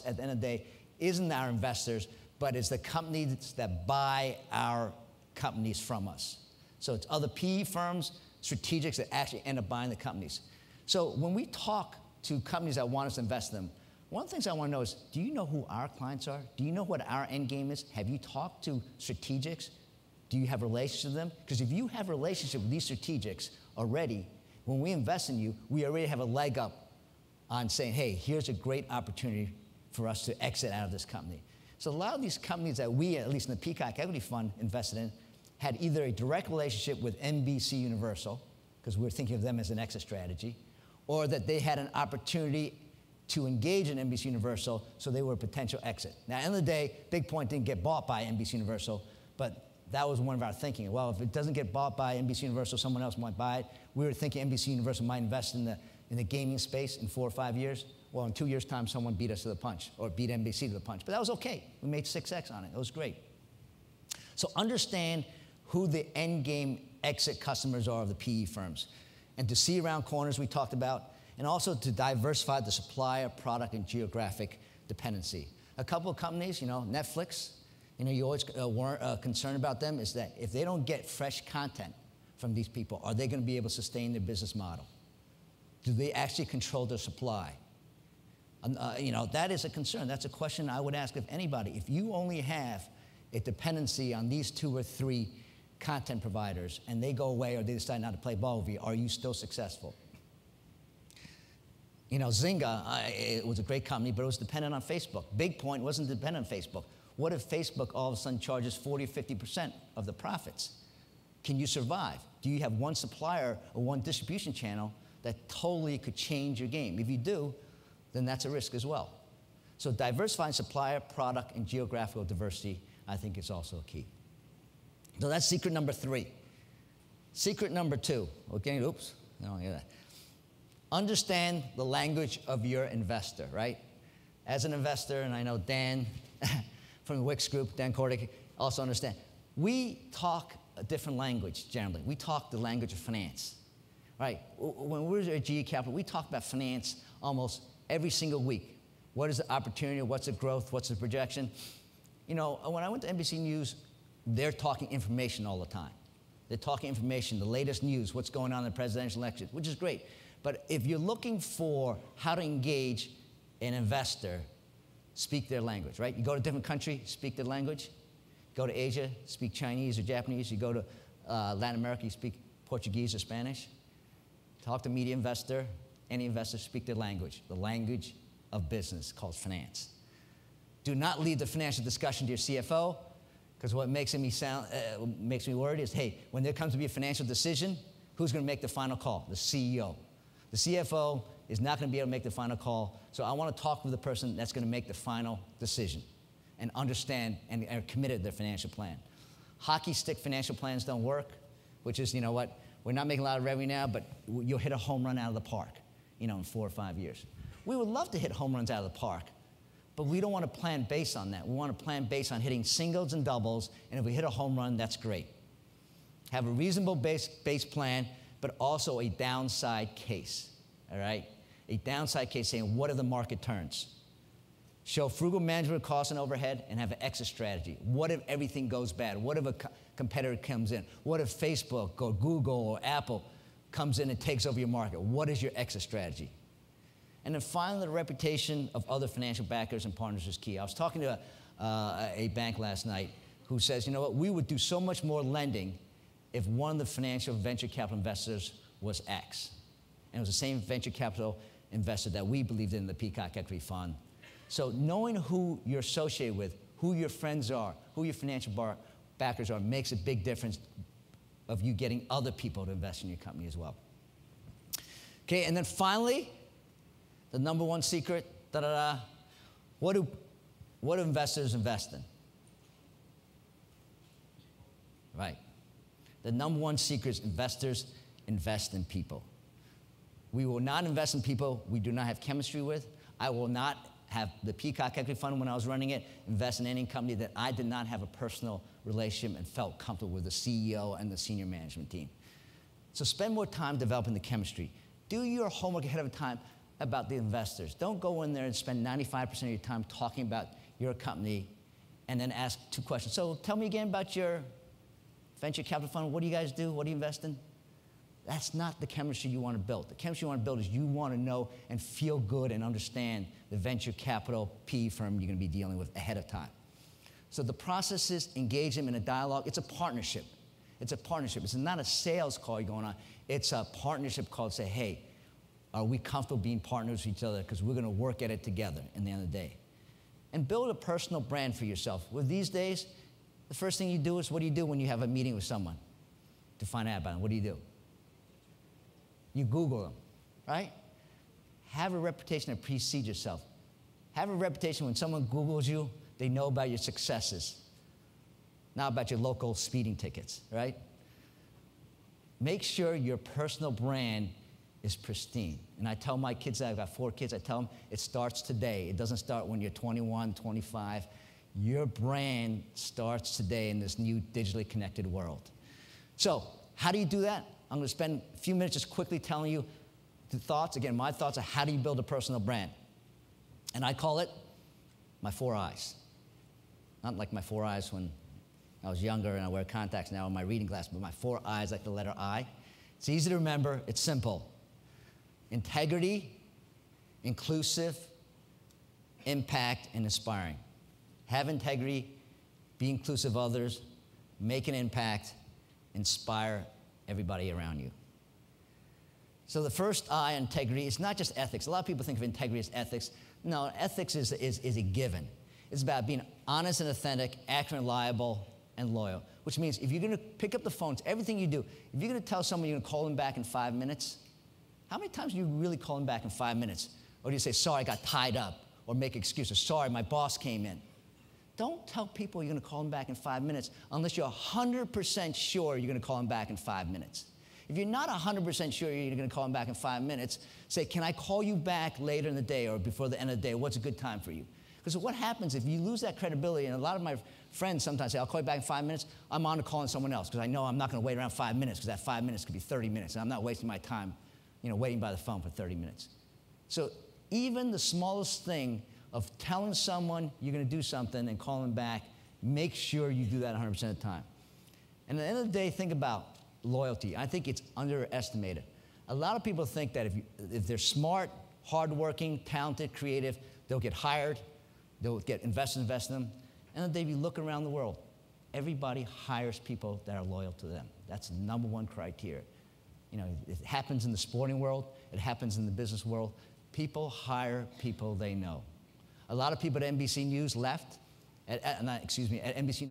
at the end of the day isn't our investors, but it's the companies that buy our companies from us. So it's other PE firms, strategics that actually end up buying the companies. So when we talk to companies that want us to invest in them, one of the things I want to know is, do you know who our clients are? Do you know what our end game is? Have you talked to strategics? Do you have relationships with them? Because if you have a relationship with these strategics already, when we invest in you, we already have a leg up on saying, hey, here's a great opportunity for us to exit out of this company. So a lot of these companies that we, at least in the Peacock Equity Fund, invested in, had either a direct relationship with NBC Universal, because we're thinking of them as an exit strategy, or that they had an opportunity to engage in NBC Universal, so they were a potential exit. Now, at the end of the day, Big Point didn't get bought by NBC Universal, but that was one of our thinking. Well, if it doesn't get bought by NBC Universal, someone else might buy it. We were thinking NBC Universal might invest in the gaming space in 4 or 5 years. Well, in 2 years' time, someone beat us to the punch, or beat NBC to the punch. But that was okay. We made 6X on it. It was great. So understand who the end game exit customers are of the PE firms. And to see around corners we talked about, and also to diversify the supplier, product, and geographic dependency. A couple of companies, Netflix, you always weren't concerned about them, is that if they don't get fresh content from these people, are they going to be able to sustain their business model? Do they actually control their supply? That is a concern. That's a question I would ask of anybody. If you only have a dependency on these 2 or 3 content providers and they go away or they decide not to play ball with you, are you still successful? Zynga, it was a great company, but it was dependent on Facebook. Big Point wasn't dependent on Facebook. What if Facebook all of a sudden charges 40 or 50% of the profits? Can you survive? Do you have one supplier or one distribution channel that totally could change your game? If you do, then that's a risk as well. So diversifying supplier, product, and geographical diversity, I think, is also a key. So that's secret number 3. Secret number 2, okay, oops, I don't hear that. Understand the language of your investor, right? As an investor, and I know Dan from the Wix Group, Dan Kordick, also understand, we talk a different language generally. We talk the language of finance, right? When we were at GE Capital, we talk about finance almost every single week. What is the opportunity? What's the growth? What's the projection? When I went to NBC News, they're talking information all the time. They're talking information, the latest news, what's going on in the presidential election, which is great. But if you're looking for how to engage an investor, speak their language, right? You go to a different country, speak their language. Go to Asia, speak Chinese or Japanese. You go to Latin America, you speak Portuguese or Spanish. Talk to a media investor, any investor, speak their language, the language of business called finance. Do not leave the financial discussion to your CFO, because what makes me worried is, hey, when there comes to be a financial decision, who's going to make the final call? The CEO. The CFO is not going to be able to make the final call, so I want to talk with the person that's going to make the final decision and understand and are committed to their financial plan. Hockey stick financial plans don't work, which is, we're not making a lot of revenue now, but you'll hit a home run out of the park, in 4 or 5 years. We would love to hit home runs out of the park, but we don't want to plan based on that. We want to plan based on hitting singles and doubles, and if we hit a home run, that's great. Have a reasonable base plan, but also a downside case, all right? A downside case saying, what if the market turns? Show frugal management of costs and overhead and have an exit strategy. What if everything goes bad? What if a competitor comes in? What if Facebook or Google or Apple comes in and takes over your market? What is your exit strategy? And then finally, the reputation of other financial backers and partners is key. I was talking to a bank last night who says, we would do so much more lending if one of the financial venture capital investors was X. And it was the same venture capital investor that we believed in the Peacock Equity Fund. So knowing who you're associated with, who your friends are, who your financial backers are, makes a big difference of you getting other people to invest in your company as well. Okay, and then finally, the number 1 secret, what do investors invest in? Right. The number 1 secret is investors invest in people. We will not invest in people we do not have chemistry with. I will not have the Peacock Equity Fund, when I was running it, invest in any company that I did not have a personal relationship and felt comfortable with the CEO and the senior management team. So spend more time developing the chemistry. Do your homework ahead of time about the investors. Don't go in there and spend 95% of your time talking about your company and then ask 2 questions. So tell me again about your venture capital fund. What do you guys do? What do you invest in? That's not the chemistry you want to build. The chemistry you want to build is you want to know and feel good and understand the venture capital PE firm you're going to be dealing with ahead of time. So the process is engage them in a dialogue. It's a partnership. It's a partnership. It's not a sales call going on. It's a partnership call to say, hey, are we comfortable being partners with each other? Because we're going to work at it together in the end of the day. And build a personal brand for yourself. Well, these days, the first thing you do is, what do you do when you have a meeting with someone to find out about them? What do you do? You Google them, right? Have a reputation that precedes yourself. Have a reputation when someone Googles you, they know about your successes, not about your local speeding tickets, right? Make sure your personal brand is pristine. And I tell my kids, I've got 4 kids, I tell them it starts today. It doesn't start when you're 21, 25. Your brand starts today in this new digitally connected world. So how do you do that? I'm going to spend a few minutes just quickly telling you the thoughts. Again, my thoughts are how do you build a personal brand? And I call it my 4 eyes. Not like my 4 eyes when I was younger and I wear contacts now in my reading glasses, but my 4 eyes like the letter I. It's easy to remember. It's simple. Integrity, inclusive, impact, and inspiring. Have integrity, be inclusive of others, make an impact, inspire everybody around you. So the first I, integrity, it's not just ethics. A lot of people think of integrity as ethics. No, ethics is a given. It's about being honest and authentic, accurate, reliable, and loyal, which means if you're going to pick up the phone, it's everything you do. If you're going to tell someone you're going to call them back in 5 minutes, how many times do you really call them back in 5 minutes? Or do you say, sorry, I got tied up, or make excuses, sorry, my boss came in? Don't tell people you're going to call them back in 5 minutes unless you're 100% sure you're going to call them back in 5 minutes. If you're not 100% sure you're going to call them back in 5 minutes, say, can I call you back later in the day or before the end of the day? What's a good time for you? Because what happens if you lose that credibility, and a lot of my friends sometimes say, I'll call you back in 5 minutes, I'm on to calling someone else because I know I'm not going to wait around 5 minutes because that 5 minutes could be 30 minutes, and I'm not wasting my time waiting by the phone for 30 minutes. So even the smallest thing of telling someone you're going to do something and calling them back, make sure you do that 100% of the time. And at the end of the day, think about loyalty. I think it's underestimated. A lot of people think that if they're smart, hardworking, talented, creative, they'll get hired, they'll get investors invest in them. And then you look around the world, everybody hires people that are loyal to them. That's the #1 criteria. It happens in the sporting world, it happens in the business world. People hire people they know. A lot of people at NBC News left, at NBC